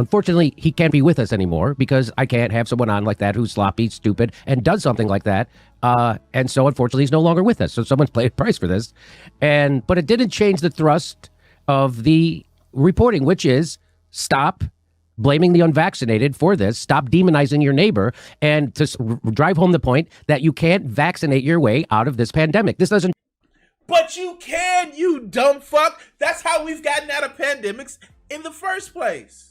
Unfortunately, he can't be with us anymore because I can't have someone on like that who's sloppy, stupid, and does something like that. And so, unfortunately, he's no longer with us. So someone's paid a price for this. But it didn't change the thrust of the reporting, which is stop blaming the unvaccinated for this. Stop demonizing your neighbor, and to drive home the point that you can't vaccinate your way out of this pandemic. This doesn't. But you can, you dumb fuck. That's how we've gotten out of pandemics in the first place.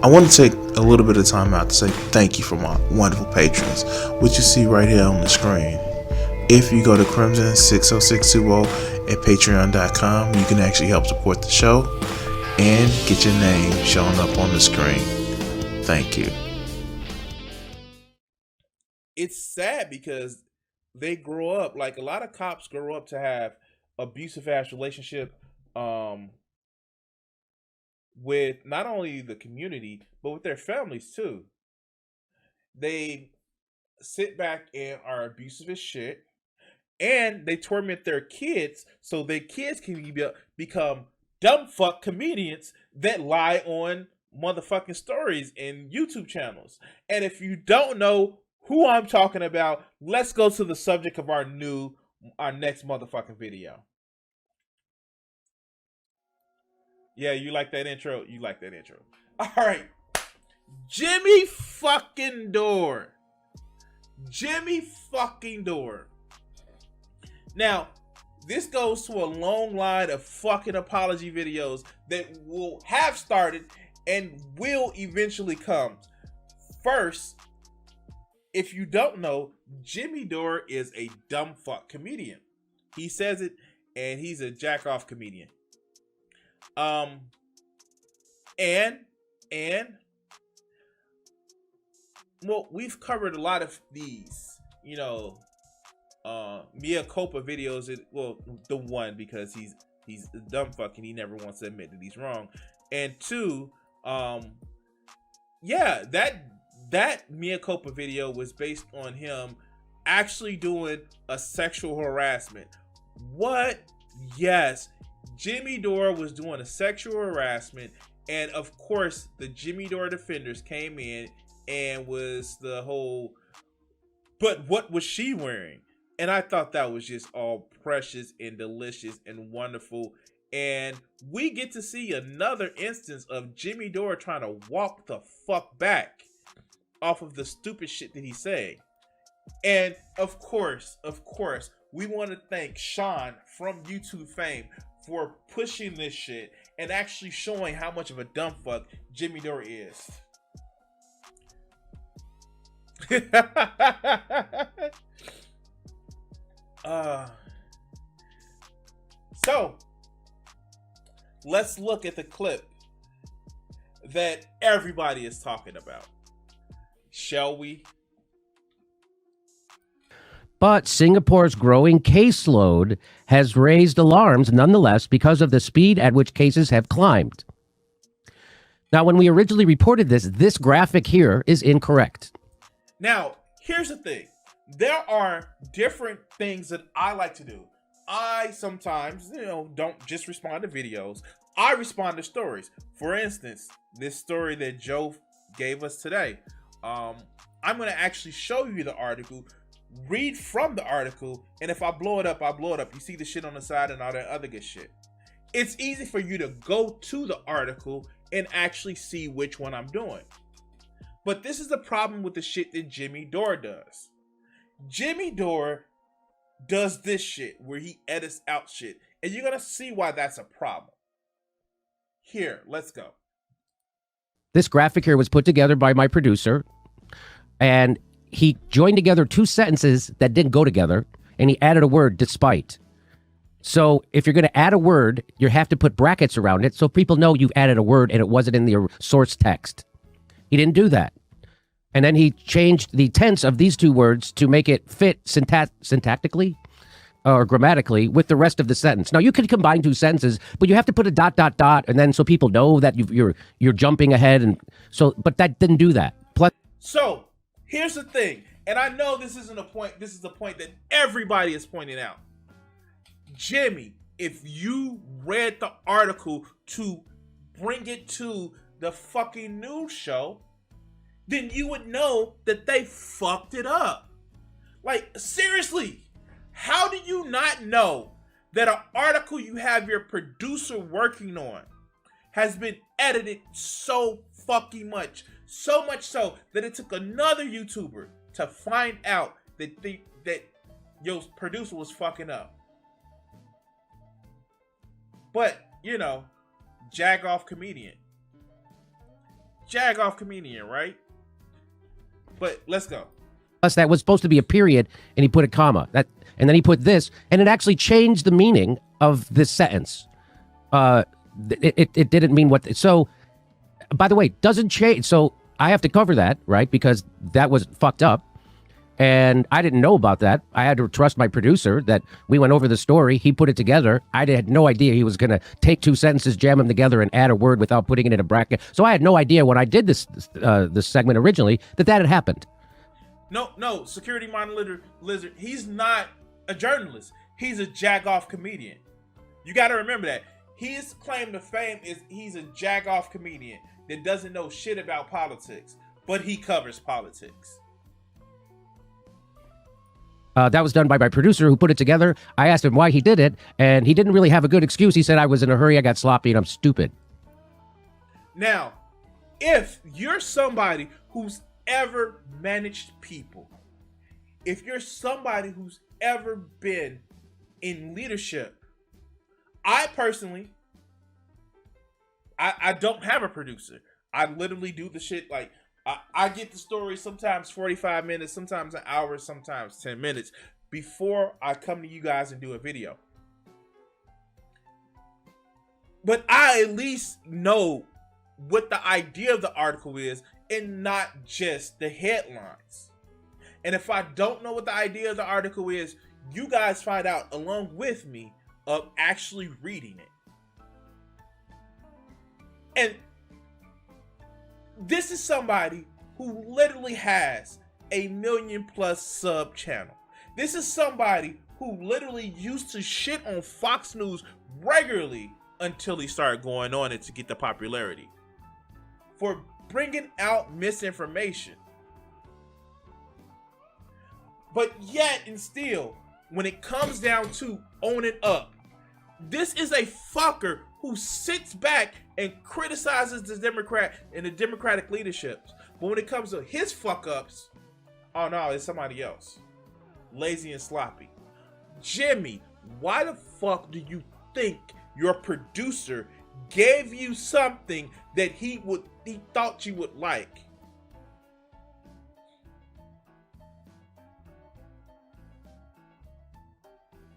I want to take a little bit of time out to say thank you for my wonderful patrons, which you see right here on the screen. If you go to Crimson60620 at patreon.com, you can actually help support the show and get your name showing up on the screen. Thank you. It's sad because they grow up, like a lot of cops grow up to have abusive ass relationship with not only the community, but with their families too. They sit back and are abusive as shit, and they torment their kids so their kids can become dumb fuck comedians that lie on motherfucking stories and YouTube channels. And if you don't know who I'm talking about, let's go to the subject of our next motherfucking video. Yeah, you like that intro? You like that intro. All right. Jimmy fucking Dore. Jimmy fucking Dore. Now, this goes to a long line of fucking apology videos that will have started and will eventually come. First, if you don't know, Jimmy Dore is a dumb fuck comedian. He says it, and he's a jack off comedian. Well, we've covered a lot of these, Mea Culpa videos. The one, because he's a dumb fuck and he never wants to admit that he's wrong. And two, that Mea Culpa video was based on him actually doing a sexual harassment. What? Yes. Jimmy Dore was doing a sexual harassment, and of course the Jimmy Dore defenders came in and was the whole, but what was she wearing? And I thought that was just all precious and delicious and wonderful. And we get to see another instance of Jimmy Dore trying to walk the fuck back off of the stupid shit that he's saying. And of course, we want to thank Sean from YouTube fame for pushing this shit and actually showing how much of a dumb fuck Jimmy Dore is. So, let's look at the clip that everybody is talking about. Shall we? But Singapore's growing caseload has raised alarms nonetheless because of the speed at which cases have climbed. Now, when we originally reported this graphic here is incorrect. Now, here's the thing. There are different things that I like to do. I sometimes, don't just respond to videos. I respond to stories. For instance, this story that Joe gave us today. I'm going to actually show you the article, read from the article, and if I blow it up, I blow it up. You see the shit on the side and all that other good shit. It's easy for you to go to the article and actually see which one I'm doing. But this is the problem with the shit that Jimmy Dore does. Jimmy Dore does this shit where he edits out shit. And you're going to see why that's a problem. Here, let's go. This graphic here was put together by my producer, and he joined together two sentences that didn't go together, and he added a word, despite. So if you're going to add a word, you have to put brackets around it so people know you've added a word and it wasn't in the source text. He didn't do that. And then he changed the tense of these two words to make it fit syntactically. or grammatically with the rest of the sentence. Now you could combine two sentences, but you have to put a dot dot dot, and then so people know that you're jumping ahead, and so. But that didn't do that. Plus, so here's the thing, and I know this isn't a point. This is the point that everybody is pointing out. Jimmy, if you read the article to bring it to the fucking news show, then you would know that they fucked it up. Like, seriously, how do you not know that an article you have your producer working on has been edited so fucking much? So much so that it took another YouTuber to find out that your producer was fucking up. But, you know, jag-off comedian, right? But let's go. that was supposed to be a period, and he put a comma. And then he put this, and it actually changed the meaning of this sentence. It didn't mean what. So, by the way, doesn't change. So I have to cover that, right? Because that was fucked up. And I didn't know about that. I had to trust my producer that we went over the story. He put it together. I had no idea he was going to take two sentences, jam them together, and add a word without putting it in a bracket. So I had no idea when I did this segment originally that had happened. No, security monitor lizard. He's not a journalist. He's a jag-off comedian. You got to remember that. His claim to fame is he's a jag-off comedian that doesn't know shit about politics, but he covers politics. That was done by my producer who put it together. I asked him why he did it, and he didn't really have a good excuse. He said, I was in a hurry, I got sloppy, and I'm stupid. Now, if you're somebody who's ever managed people, if you're somebody who's ever been in leadership, I personally, I don't have a producer. I literally do the shit like, I get the story sometimes 45 minutes, sometimes an hour, sometimes 10 minutes before I come to you guys and do a video. But I at least know what the idea of the article is and not just the headlines. And if I don't know what the idea of the article is, you guys find out along with me of actually reading it. And this is somebody who literally has a 1 million+ sub channel. This is somebody who literally used to shit on Fox News regularly until he started going on it to get the popularity for bringing out misinformation. But yet and still, when it comes down to owning up, this is a fucker who sits back and criticizes the Democrat and the Democratic leadership. But when it comes to his fuck ups, oh no, it's somebody else. Lazy and sloppy. Jimmy, why the fuck do you think your producer gave you something that he thought you would like?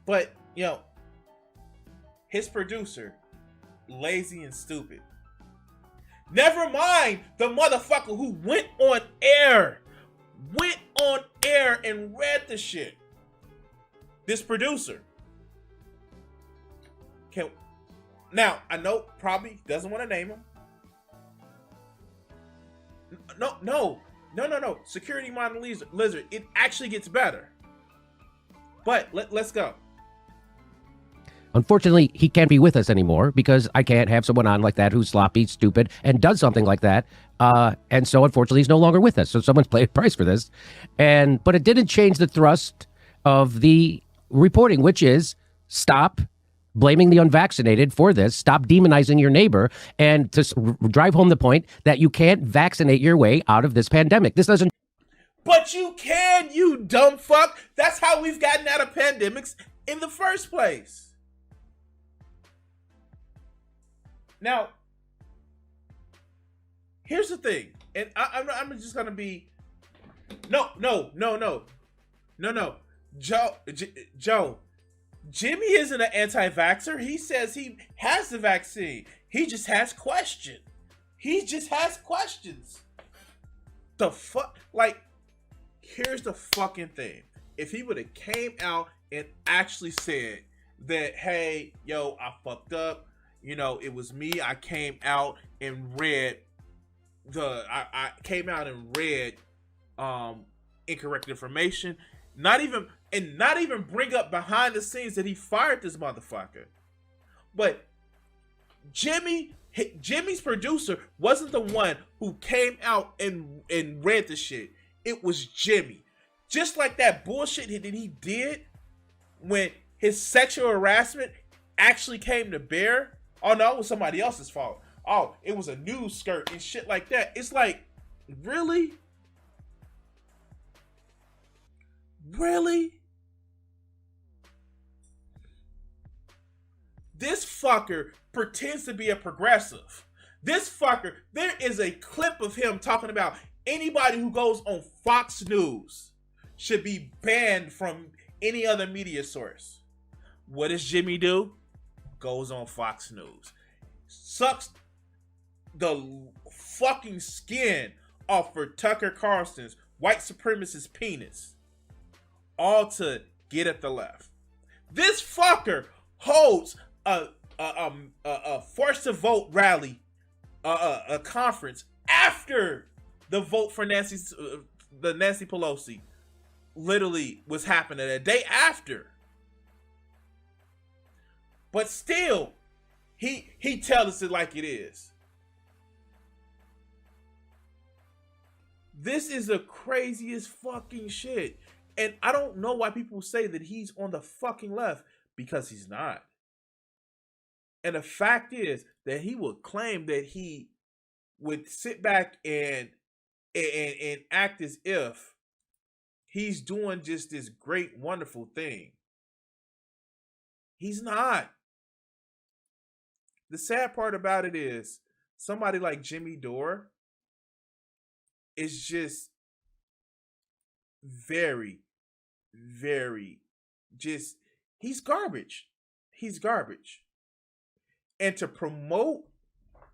But, you know, his producer, lazy and stupid. Never mind the motherfucker who went on air and read the shit. This producer. Now, I know probably doesn't want to name him. No. Security monitor lizard. It actually gets better. But let's go. Unfortunately, he can't be with us anymore because I can't have someone on like that who's sloppy, stupid, and does something like that. And so, unfortunately, he's no longer with us. So someone's paid a price for this. But it didn't change the thrust of the reporting, which is stop blaming the unvaccinated for this. Stop demonizing your neighbor, and to drive home the point that you can't vaccinate your way out of this pandemic. This doesn't. But you can, you dumb fuck. That's how we've gotten out of pandemics in the first place. Now, here's the thing, and I'm just gonna be, no, Joe, Jimmy isn't an anti-vaxxer. He says he has the vaccine. He just has questions. The fuck, like, here's the fucking thing. If he would have came out and actually said that, hey, yo, I fucked up. It was me. I came out and read I came out and read incorrect information. Not even bring up behind the scenes that he fired this motherfucker. But Jimmy's producer wasn't the one who came out and read the shit. It was Jimmy. Just like that bullshit that he did when his sexual harassment actually came to bear. Oh no, it was somebody else's fault. Oh, it was a news skirt and shit like that. It's like, really? Really? This fucker pretends to be a progressive. This fucker, there is a clip of him talking about anybody who goes on Fox News should be banned from any other media source. What does Jimmy do? Goes on Fox News. Sucks the fucking skin off for Tucker Carlson's white supremacist penis. All to get at the left. This fucker holds a force to vote rally, a conference after the vote for Nancy Pelosi literally was happening a day after. But still, he tells it like it is. This is the craziest fucking shit. And I don't know why people say that he's on the fucking left, because he's not. And the fact is that he would claim that he would sit back and act as if he's doing just this great, wonderful thing. He's not. The sad part about it is somebody like Jimmy Dore is just very, very he's garbage. He's garbage. And to promote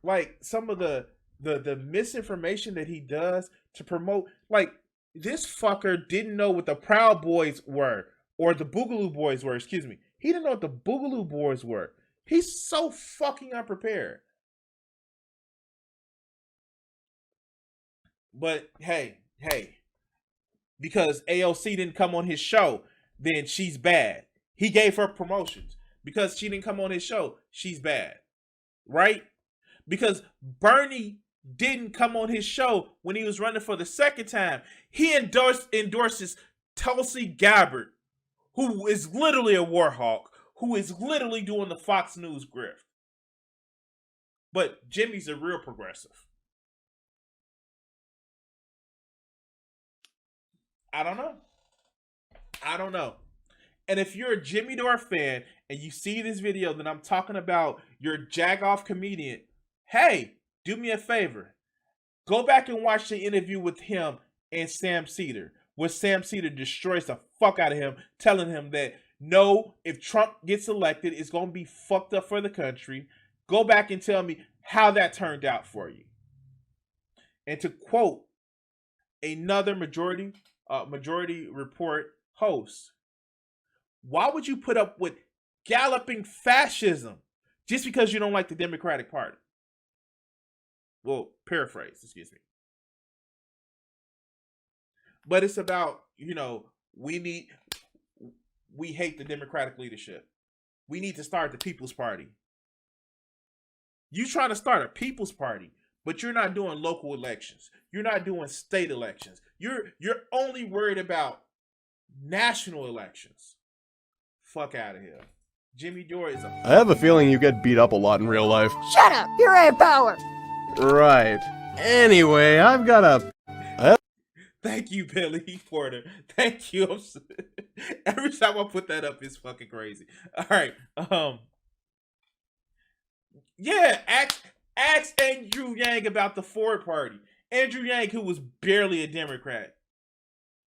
like some of the misinformation that he does, to promote, like, this fucker didn't know what the Proud Boys were, or the Boogaloo Boys were, excuse me. He didn't know what the Boogaloo Boys were. He's so fucking unprepared. But hey, because AOC didn't come on his show, then she's bad. He gave her promotions. Because she didn't come on his show, she's bad. Right? Because Bernie didn't come on his show when he was running for the second time. He endorses Tulsi Gabbard, who is literally a war hawk, who is literally doing the Fox News grift. But Jimmy's a real progressive. I don't know. And if you're a Jimmy Dore fan and you see this video that I'm talking about your jagoff comedian, hey, do me a favor. Go back and watch the interview with him and Sam Seder, where Sam Seder destroys the fuck out of him, telling him that, no, if Trump gets elected, it's going to be fucked up for the country. Go back and tell me how that turned out for you. And to quote another Majority Report host, why would you put up with galloping fascism just because you don't like the Democratic Party? Well, paraphrase, excuse me. But it's about, we hate the Democratic leadership. We need to start the People's Party. You trying to start a People's Party, but you're not doing local elections. You're not doing state elections. You're only worried about national elections. Fuck out of here. Jimmy Dore is I have a feeling you get beat up a lot in real life. Shut up! You're a power! Right. Anyway, I've got a... Thank you, Billy Porter. Thank you. Every time I put that up, it's fucking crazy. All right. Yeah, ask Andrew Yang about the Ford Party. Andrew Yang, who was barely a Democrat.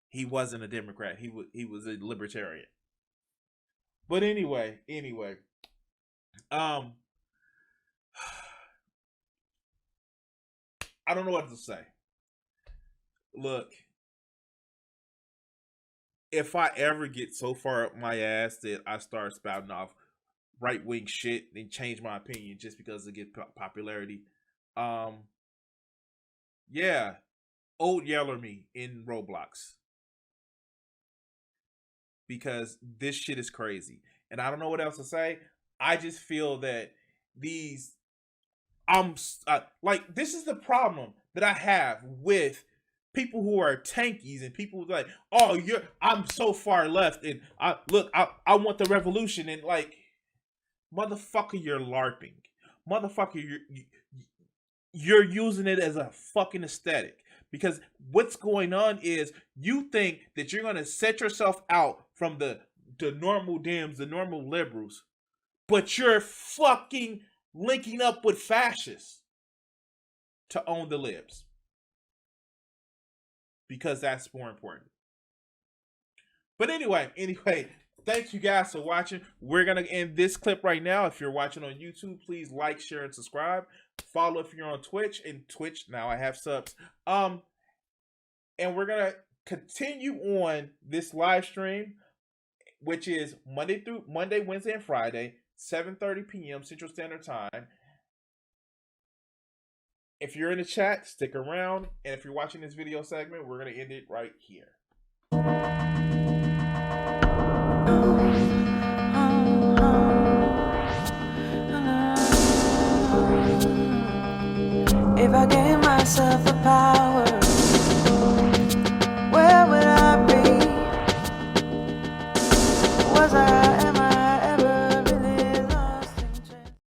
He wasn't a Democrat. He was a libertarian. But anyway, I don't know what to say. Look, if I ever get so far up my ass that I start spouting off right wing shit and change my opinion just because it gets popularity, yeah, old Yeller me in Roblox, because this shit is crazy, and I don't know what else to say. I just feel that these, like, this is the problem that I have with people who are tankies and people who like, oh, I'm so far left, and I want the revolution, and like, motherfucker, you're LARPing, motherfucker, you're using it as a fucking aesthetic. Because what's going on is you think that you're gonna set yourself out from the normal Dems, the normal liberals, but you're fucking linking up with fascists to own the libs, because that's more important. But anyway, thank you guys for watching. We're gonna end this clip right now. If you're watching on YouTube, please like, share, and subscribe. Follow if you're on Twitch. And Twitch, now I have subs. And we're gonna continue on this live stream, which is Monday, Wednesday, and Friday, 7:30 p.m. Central Standard Time. If you're in the chat, stick around. And if you're watching this video segment, we're gonna end it right here.